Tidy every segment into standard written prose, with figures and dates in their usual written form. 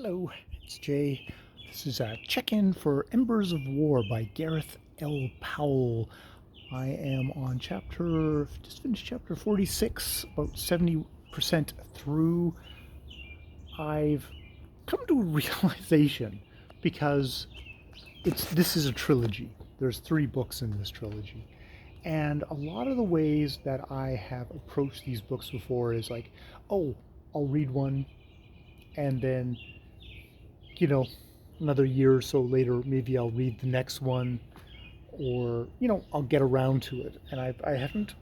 Hello, it's Jay. This is a check-in for Embers of War by Gareth L. Powell. I am on just finished chapter 46, about 70% through. I've come to a realization because this is a trilogy. There's 3 books in this trilogy. And a lot of the ways that I have approached these books before is like, oh, I'll read one and then you know, another year or so later, maybe I'll read the next one, or I'll get around to it. And I haven't.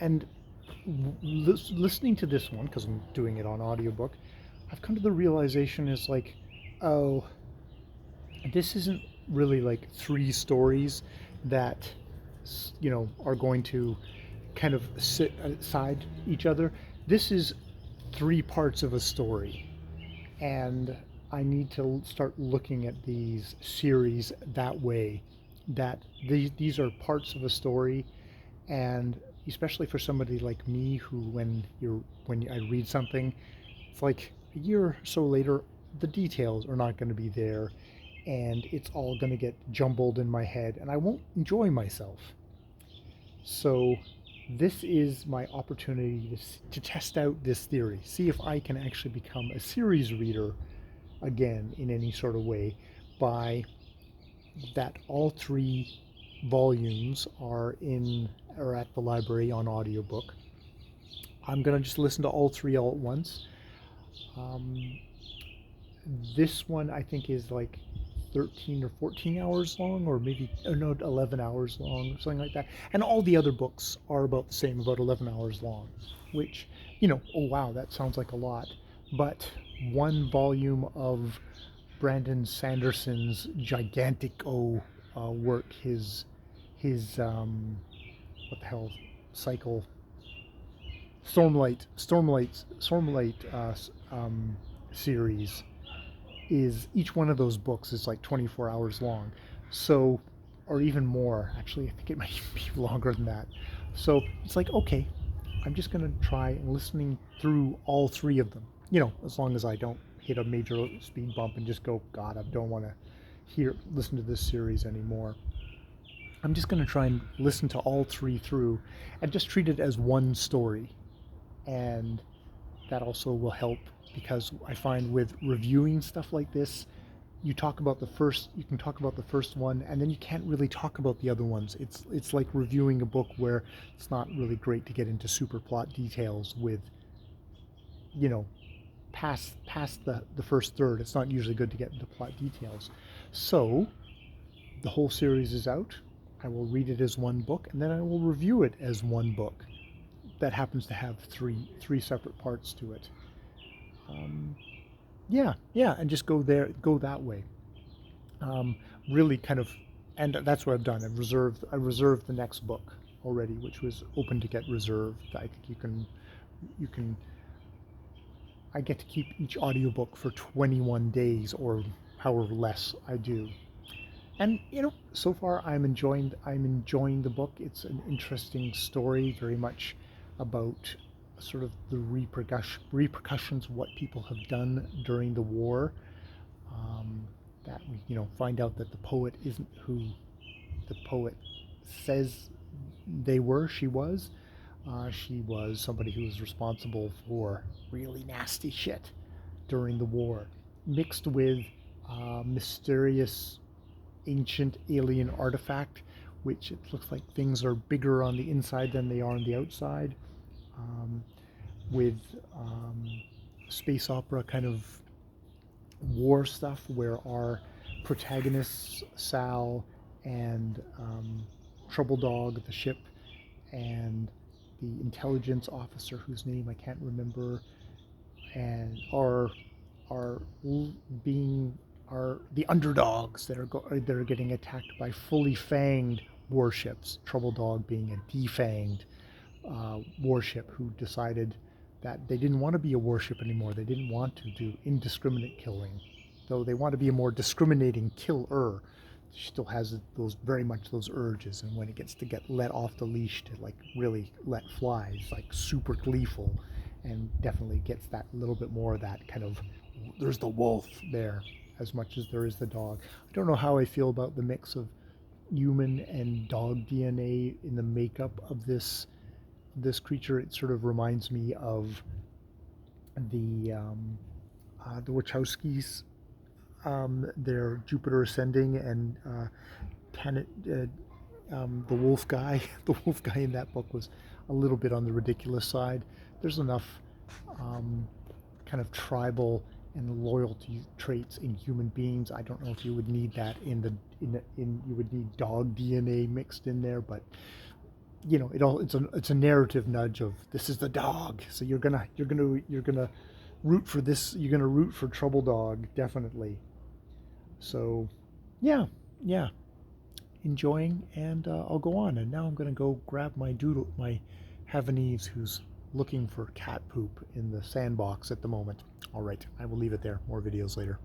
And listening to this one because I'm doing it on audiobook, I've come to the realization is like, oh, this isn't really like 3 stories that are going to kind of sit aside each other. This is 3 parts of a story, and I need to start looking at these series that way. That these are parts of a story, and especially for somebody like me, who when I read something, it's like a year or so later, the details are not going to be there, and it's all going to get jumbled in my head, and I won't enjoy myself. So this is my opportunity to test out this theory, see if I can actually become a series reader again in any sort of way, by that all 3 volumes are at the library on audiobook. I'm gonna just listen to all 3 all at once. Um, this one I think is like 13 or 14 hours long, or maybe, oh no, 11 hours long, something like that. And all the other books are about the same, about 11 hours long, which, oh wow, that sounds like a lot. But 1 volume of Brandon Sanderson's gigantic work, his what the hell, cycle, Stormlight series, is each one of those books is like 24 hours long. So, or even more. Actually, I think it might be longer than that. So it's like, okay, I'm just going to try listening through all 3 of them. As long as I don't hit a major speed bump and just go, God, I don't want to listen to this series anymore. I'm just going to try and listen to all 3 through and just treat it as one story. And that also will help, because I find with reviewing stuff like this, you can talk about the first one, and then you can't really talk about the other ones. It's like reviewing a book where it's not really great to get into super plot details with, past the first third. It's not usually good to get into plot details. So the whole series is out. I will read it as one book, and then I will review it as one book that happens to have three separate parts to it. Yeah, and just go that way. Really kind of, and that's what I've done. I reserved the next book already, which was open to get reserved. I think you can. I get to keep each audiobook for 21 days or however less I do. And so far I'm enjoying the book. It's an interesting story, very much about sort of the repercussions, what people have done during the war. That we find out that the poet isn't who the poet says she was. She was somebody who was responsible for really nasty shit during the war, mixed with mysterious ancient alien artifact, which it looks like things are bigger on the inside than they are on the outside, with space opera kind of war stuff, where our protagonists, Sal and Trouble Dog, the ship, and the intelligence officer whose name I can't remember, and are the underdogs that are getting attacked by fully fanged warships. Trouble Dog being a defanged warship who decided that they didn't want to be a warship anymore. They didn't want to do indiscriminate killing, though they want to be a more discriminating killer. She still has very much those urges, and when it gets to get let off the leash to like really let fly, it's like super gleeful, and definitely gets that little bit more of that kind of there's the wolf there as much as there is the dog. I don't know how I feel about the mix of human and dog DNA in the makeup of this creature. It sort of reminds me of the Wachowskis, their Jupiter Ascending, and the wolf guy. The wolf guy in that book was a little bit on the ridiculous side. There's enough kind of tribal and loyalty traits in human beings. I don't know if you would need that in you would need dog DNA mixed in there, but you know, it's a narrative nudge of this is the dog, so you're gonna root for this. You're gonna root for Trouble Dog, definitely. So, yeah, enjoying, and I'll go on. And now I'm gonna go grab my Havanese, who's looking for cat poop in the sandbox at the moment. All right, I will leave it there. More videos later.